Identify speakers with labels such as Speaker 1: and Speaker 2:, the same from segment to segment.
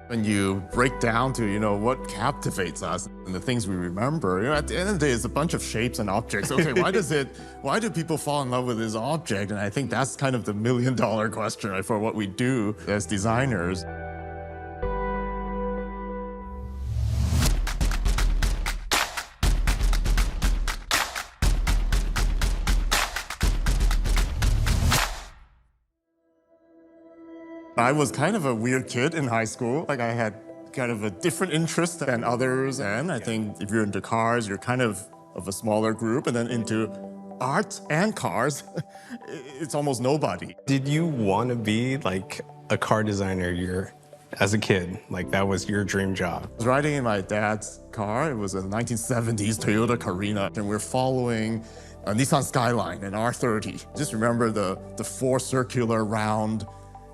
Speaker 1: When you break down to, what captivates us and the things we remember, at the end of the day, it's a bunch of shapes and objects. Okay, why do people fall in love with this object? And I think that's kind of the million-dollar question, right, for what we do as designers. I was kind of a weird kid in high school. Like I had kind of a different interest than others. And I think if you're into cars, you're kind of a smaller group. And then into art and cars, it's almost nobody.
Speaker 2: Did you want to be like a car designer as a kid? Like that was your dream job?
Speaker 1: I was riding in my dad's car. It was a 1970s Toyota Carina. And we're following a Nissan Skyline, an R30. Just remember the four circular round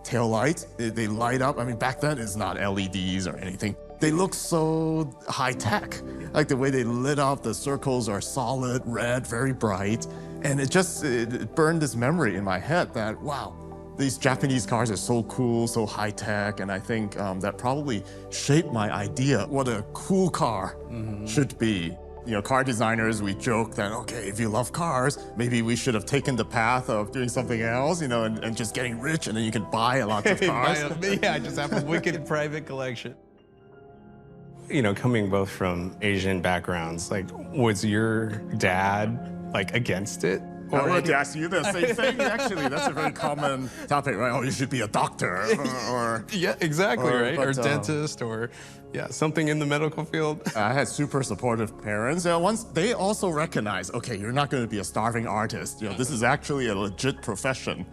Speaker 1: tail lights, they light up. I mean, back then it's not LEDs or anything. They look so high tech. Like the way they lit up, the circles are solid, red, very bright. And it burned this memory in my head that, wow, these Japanese cars are so cool, so high tech. And I think that probably shaped my idea what a cool car should be. Car designers, we joke that, okay, if you love cars, maybe we should have taken the path of doing something else, and just getting rich, and then you can buy a lot of cars.
Speaker 2: Yeah, just have a wicked private collection. Coming both from Asian backgrounds, like, was your dad, like, against it?
Speaker 1: I wanted to ask you the same thing, actually. That's a very common topic, right? Oh, you should be a doctor, or
Speaker 2: yeah, exactly, right? Or dentist, or something in the medical field.
Speaker 1: I had super supportive parents. Once they also recognized, okay, you're not going to be a starving artist. This is actually a legit profession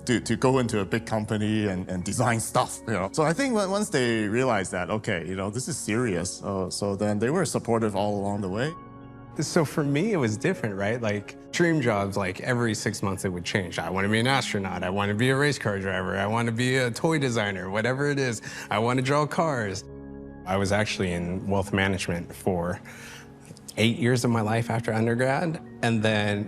Speaker 1: to go into a big company and design stuff. So I think once they realized that, okay, this is serious. So then they were supportive all along the way.
Speaker 2: So for me, it was different, right? Like dream jobs, like every 6 months it would change. I want to be an astronaut. I want to be a race car driver. I want to be a toy designer, whatever it is. I want to draw cars. I was actually in wealth management for 8 years of my life after undergrad. And then,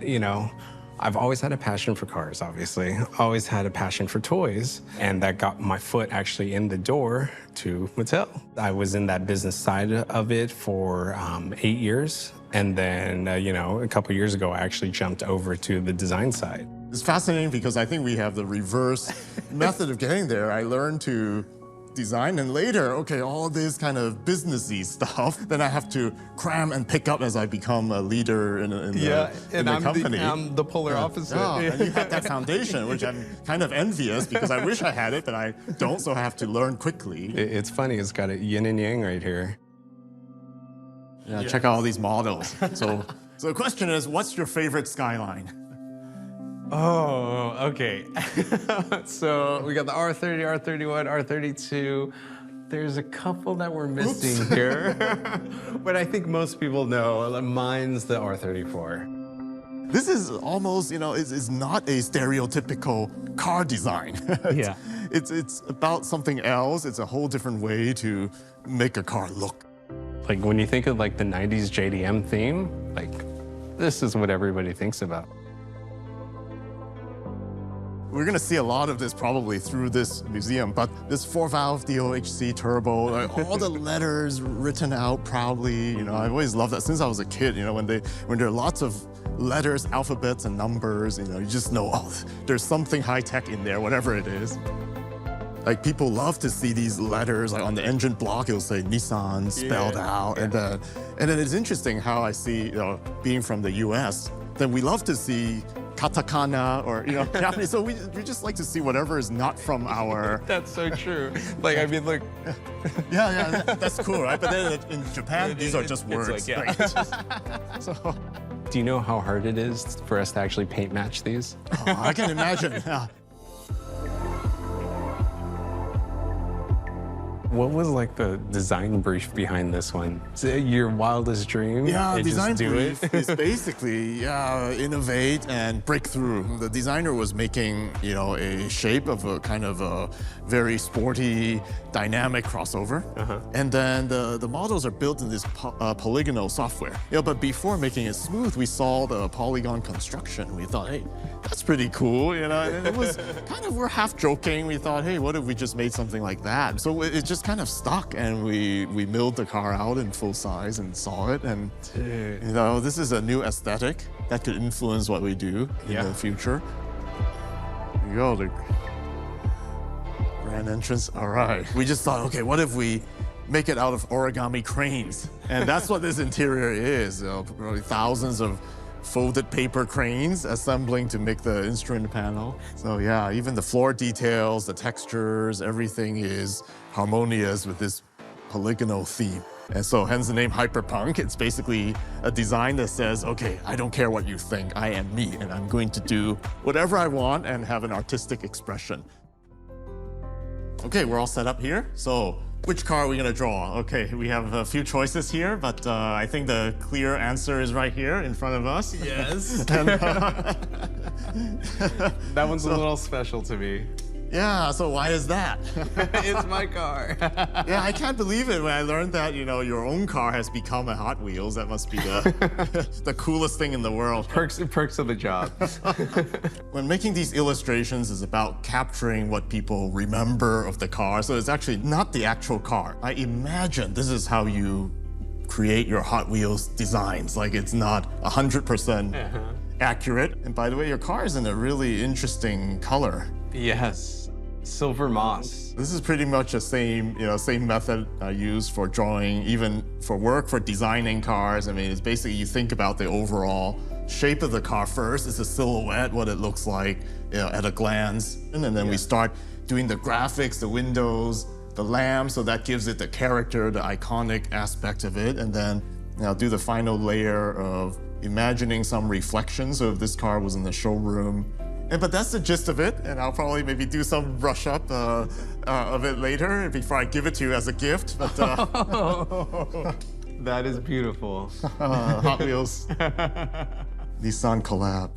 Speaker 2: I've always had a passion for cars, obviously. Always had a passion for toys. And that got my foot actually in the door to Mattel. I was in that business side of it for 8 years. And then, a couple years ago, I actually jumped over to the design side.
Speaker 1: It's fascinating because I think we have the reverse method of getting there. I learned to design, and later, okay, all this kind of businessy stuff, then I have to cram and pick up as I become a leader in the company.
Speaker 2: I'm the polar opposite.
Speaker 1: Yeah, and you have that foundation, which I'm kind of envious because I wish I had it, but I don't, so I have to learn quickly.
Speaker 2: It's funny, it's got a yin and yang right here.
Speaker 1: Yeah, check out all these models. So the question is, what's your favorite Skyline?
Speaker 2: Oh, okay. So we got the R30, R31, R32. There's a couple that we're missing here. But I think most people know, mine's the R34.
Speaker 1: This is almost, is not a stereotypical car design.
Speaker 2: Yeah.
Speaker 1: It's about something else. It's a whole different way to make a car look.
Speaker 2: Like when you think of like the 90s JDM theme, like this is what everybody thinks about.
Speaker 1: We're gonna see a lot of this probably through this museum, but this 4-valve DOHC turbo, all the letters written out proudly, I've always loved that since I was a kid, when there are lots of letters, alphabets, and numbers, you just know, oh, there's something high-tech in there, whatever it is. Like people love to see these letters, like on the engine block, it'll say Nissan spelled out. And then it's interesting how I see, being from the US, then we love to see katakana or, Japanese. So we just like to see whatever is not from our...
Speaker 2: That's so true. Like, I mean, look.
Speaker 1: Yeah, that's cool, right? But then in Japan, these are just words.
Speaker 2: It's like, so. Do you know how hard it is for us to actually paint match these?
Speaker 1: Oh, I can imagine, yeah.
Speaker 2: What was like the design brief behind this one? Is it your wildest dream?
Speaker 1: Yeah, design
Speaker 2: just do
Speaker 1: brief
Speaker 2: it?
Speaker 1: is basically, innovate and break through. The designer was making, a shape of a kind of a very sporty, dynamic crossover. And then the models are built in this polygonal software. But before making it smooth, we saw the polygon construction. We thought, hey, that's pretty cool, And it was kind of, we're half joking. We thought, hey, what if we just made something like that? So it just kind of stuck, and we milled the car out in full size and saw it, and you know, this is a new aesthetic that could influence what we do in the future. There you go, the grand entrance. All right. We just thought, okay, what if we make it out of origami cranes? And that's what this interior is. Probably thousands of folded paper cranes assembling to make the instrument panel. So yeah, even the floor details, the textures, everything is harmonious with this polygonal theme. And so hence the name Hyperpunk. It's basically a design that says, okay, I don't care what you think, I am me, and I'm going to do whatever I want and have an artistic expression. Okay, we're all set up here. So which car are we gonna draw? Okay, we have a few choices here, but I think the clear answer is right here in front of us.
Speaker 2: Yes.
Speaker 1: And,
Speaker 2: That one's a little special to me.
Speaker 1: yeah, so why is that?
Speaker 2: It's my car.
Speaker 1: Yeah, I can't believe it when I learned that, you know, your own car has become a Hot Wheels. That must be the coolest thing in the world.
Speaker 2: Perks of the job.
Speaker 1: When making these illustrations is about capturing what people remember of the car. So it's actually not the actual car. I imagine this is how you create your Hot Wheels designs. Like it's not 100% accurate. And by the way, your car is in a really interesting color.
Speaker 2: Yes, silver moss.
Speaker 1: This is pretty much the same, same method I use for drawing, even for work, for designing cars. I mean, it's basically you think about the overall shape of the car first. It's a silhouette, what it looks like, at a glance, and then we start doing the graphics, the windows, the lamp, so that gives it the character, the iconic aspect of it, and then do the final layer of imagining some reflections. So if this car was in the showroom. But that's the gist of it, and I'll probably maybe do some brush up of it later before I give it to you as a gift. But
Speaker 2: That is beautiful.
Speaker 1: Hot Wheels, Nissan collab.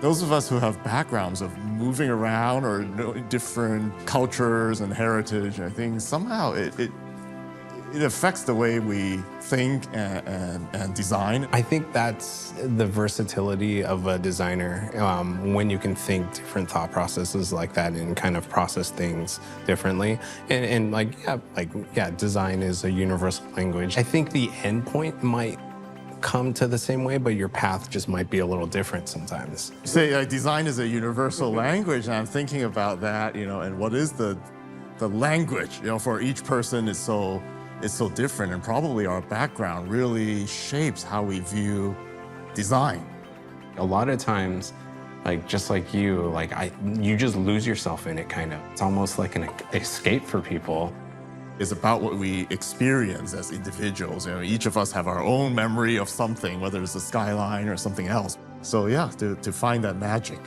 Speaker 1: Those of us who have backgrounds of moving around or different cultures and heritage, I think somehow it affects the way we think and design.
Speaker 2: I think that's the versatility of a designer, when you can think different thought processes like that and kind of process things differently. And design is a universal language. I think the end point might come to the same way, but your path just might be a little different sometimes.
Speaker 1: You say design is a universal language, and I'm thinking about that, and what is the language, for each person is so different, and probably our background really shapes how we view design.
Speaker 2: A lot of times, just like you, you just lose yourself in it, kind of. It's almost like an escape for people.
Speaker 1: It's about what we experience as individuals. Each of us have our own memory of something, whether it's a skyline or something else. So yeah, to find that magic.